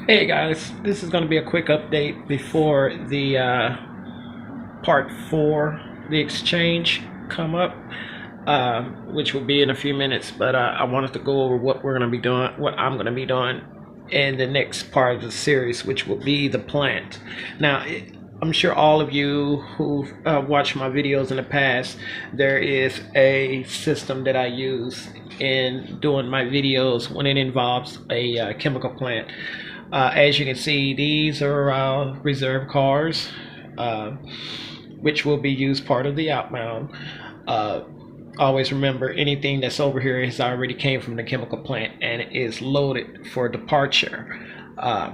Hey guys, this is going to be a quick update before the part 4, the exchange, come up, which will be in a few minutes. But I wanted to go over what we're going to be doing, what I'm going to be doing in the next part of the series, which will be the plant. Now, I'm sure all of you who've watched my videos in the past, there is a system that I use in doing my videos when it involves a chemical plant. As you can see, these are reserve cars, uh, which will be used part of the outbound. Uh, Always remember, anything that's over here has already came from the chemical plant and is loaded for departure. I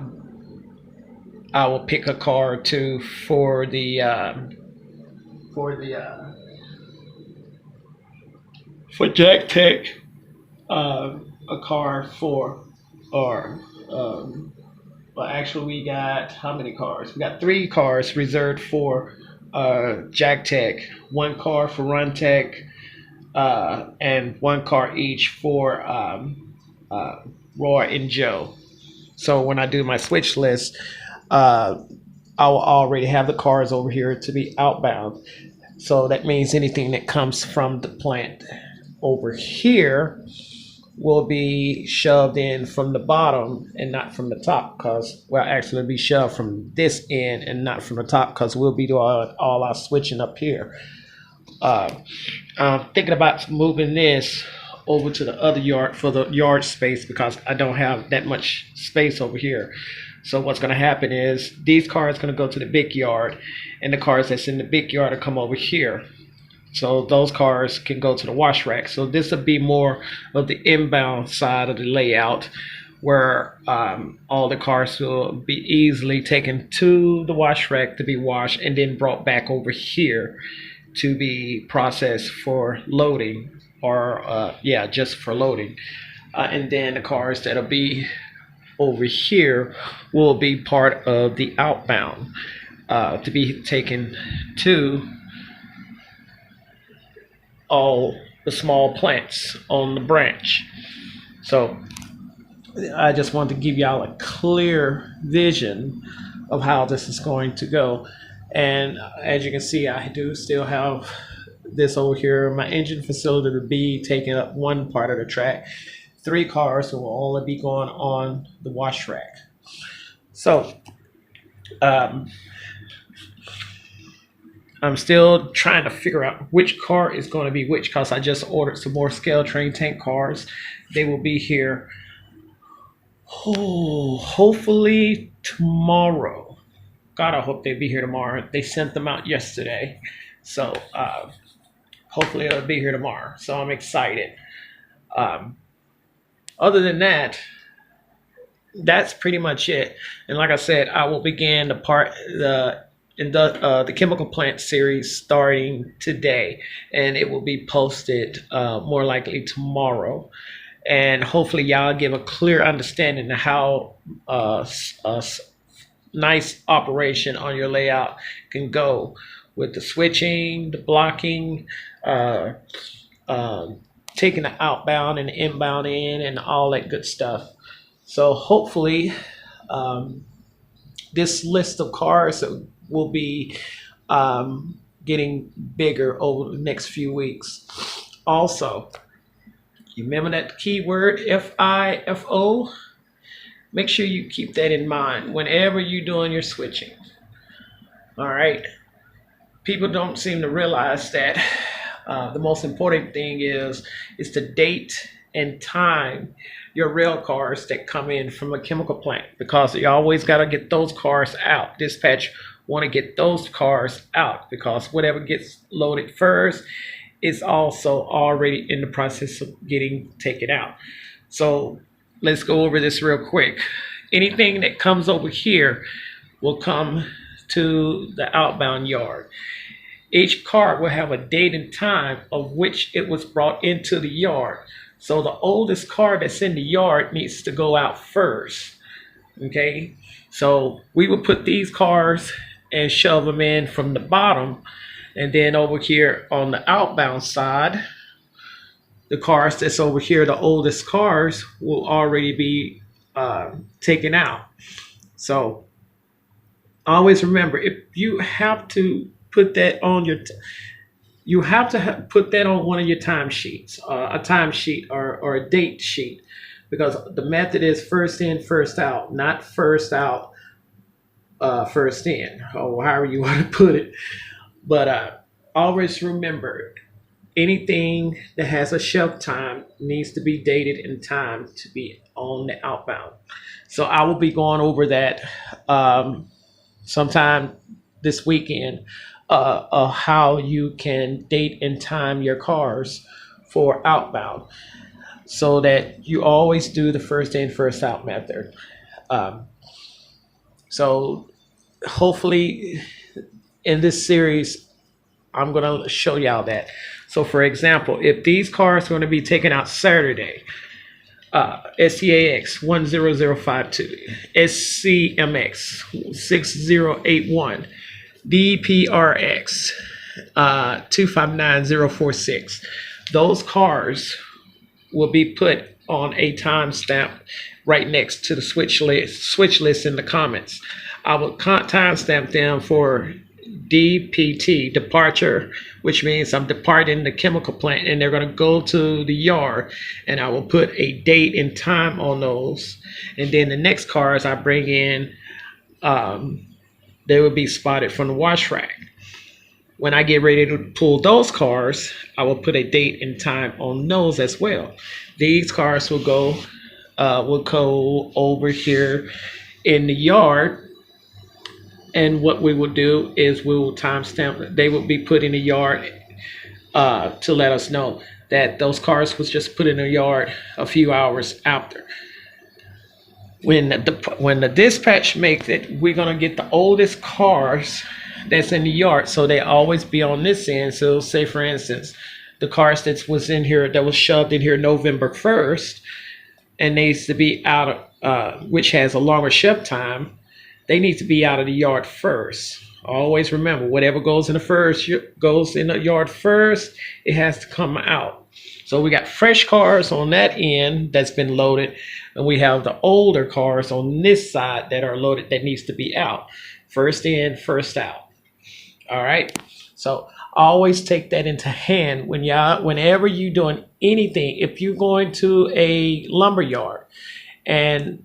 will pick a car or two for the for Jack Tech, a car for or well, actually, we got how many cars? We got 3 cars reserved for Jack Tech, 1 car for Run Tech, and 1 car each for Roy and Joe. So when I do my switch list, uh, I will already have the cars over here to be outbound. So that means anything that comes from the plant over here will be shoved in from the bottom and not from the top, because well, actually be shoved from this end and not from the top, because we'll be doing all our switching up here. uh, I'm thinking about moving this over to the other yard for the yard space, because I don't have that much space over here. So what's going to happen is these cars are going to go to the big yard, and the cars that's in the big yard will come over here. So those cars can go to the wash rack. So this will be more of the inbound side of the layout, where all the cars will be easily taken to the wash rack to be washed and then brought back over here to be processed for loading, or yeah, just for loading. And then the cars that'll be over here will be part of the outbound, to be taken to all the small plants on the branch. So I just want to give y'all a clear vision of how this is going to go. And as you can see, I do still have this over here. My engine facility will be taking up one part of the track. 3 cars will only be going on the wash rack. So um, I'm still trying to figure out which car is going to be which, because I just ordered some more scale train tank cars. They will be here, hopefully tomorrow. God, I hope they'll be here tomorrow. They sent them out yesterday. So hopefully it'll be here tomorrow. So I'm excited. Um, Other than that, that's pretty much it. And like I said, I will begin the chemical plant series starting today, and it will be posted more likely tomorrow. And hopefully y'all give a clear understanding of how a nice operation on your layout can go with the switching, the blocking, uh, um, taking the outbound and the inbound in, and all that good stuff. So hopefully, um, this list of cars will be getting bigger over the next few weeks. Also, you remember that keyword FIFO? Make sure you keep that in mind whenever you're doing your switching. All right. People don't seem to realize that the most important thing is to date and time your rail cars that come in from a chemical plant, because you always got to get those cars out. Dispatch want to get those cars out, because whatever gets loaded first is also already in the process of getting taken out. So let's go over this real quick. Anything that comes over here will come to the outbound yard. Each car will have a date and time of which it was brought into the yard. So the oldest car that's in the yard needs to go out first. Okay, so we will put these cars and shove them in from the bottom, and then over here on the outbound side, the cars that's over here, the oldest cars, will already be taken out. So always remember, if you have to put that on your you have to put that on one of your timesheets, a timesheet or a date sheet, because the method is first in, first out, not first out, first in, or however you want to put it. But always remember, anything that has a shelf time needs to be dated in time to be on the outbound. So I will be going over that sometime this weekend, how you can date and time your cars for outbound so that you always do the first in, first out method. Um, so hopefully in this series, I'm going to show y'all that. So for example, if these cars are going to be taken out Saturday, SCAX 10052, SCMX 6081, DPRX 259046. Those cars will be put on a timestamp right next to the switch list in the comments. I will timestamp them for DPT, departure, which means I'm departing the chemical plant, and they're going to go to the yard, and I will put a date and time on those. And then the next cars I bring in, they will be spotted from the wash rack. When I get ready to pull those cars, I will put a date and time on those as well. These cars will go over here in the yard, and what we will do is we will timestamp. They will be put in the yard to let us know that those cars was just put in the yard a few hours after. When the dispatch makes it, we're gonna get the oldest cars that's in the yard, so they always be on this end. So say for instance, the cars that was in here that was shoved in here November 1st and needs to be out of, which has a longer ship time, they need to be out of the yard first. Always remember, whatever goes in the yard first, it has to come out. So we got fresh cars on that end that's been loaded, and we have the older cars on this side that are loaded that needs to be out. First in, first out. All right. So always take that into hand whenever you're doing anything. If you're going to a lumber yard and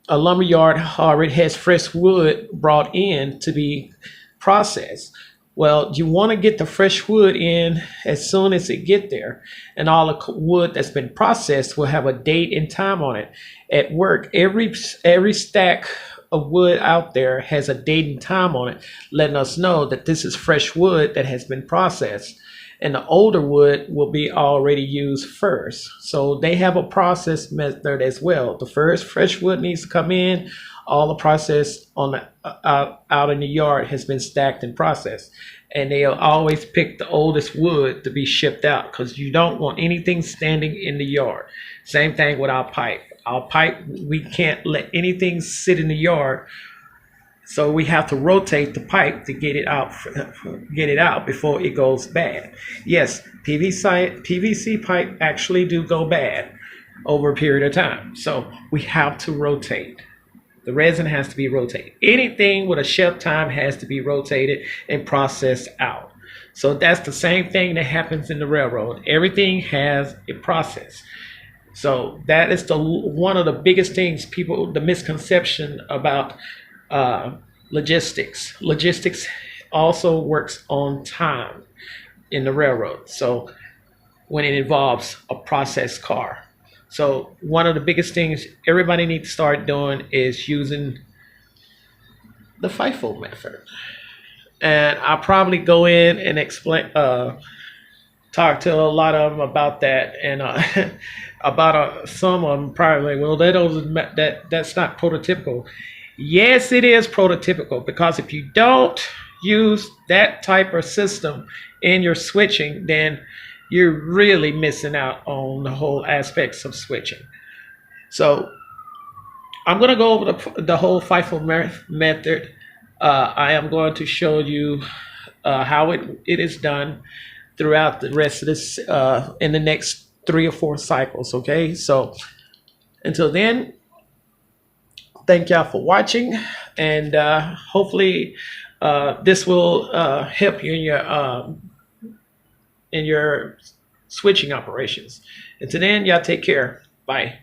a lumber yard already has fresh wood brought in to be processed, well, you want to get the fresh wood in as soon as it get there, and all the wood that's been processed will have a date and time on it. At work, every stack of wood out there has a date and time on it, letting us know that this is fresh wood that has been processed, and the older wood will be already used first. So they have a process method as well. The first fresh wood needs to come in. All the process on the out in the yard has been stacked and processed, and they'll always pick the oldest wood to be shipped out because you don't want anything standing in the yard. Same thing with our pipe. Our pipe, we can't let anything sit in the yard, so we have to rotate the pipe to get it out before it goes bad. Yes, PVC pipe actually do go bad over a period of time, so we have to rotate. The resin has to be rotated. Anything with a shelf time has to be rotated and processed out. So that's the same thing that happens in the railroad. Everything has a process. So that is one of the biggest things the misconception about logistics. Logistics also works on time in the railroad. So when it involves a processed car. So one of the biggest things everybody needs to start doing is using the FIFO method. And I'll probably go in and explain, talk to a lot of them about that, and about some of them probably, well, that's not prototypical. Yes, it is prototypical, because if you don't use that type of system in your switching, then you're really missing out on the whole aspects of switching. So I'm going to go over the whole FIFO method. I am going to show you how it is done throughout the rest of this in the next 3 or 4 cycles. Okay, so Until then, thank y'all for watching, and hopefully this will help you in your switching operations. Until then, y'all take care. Bye.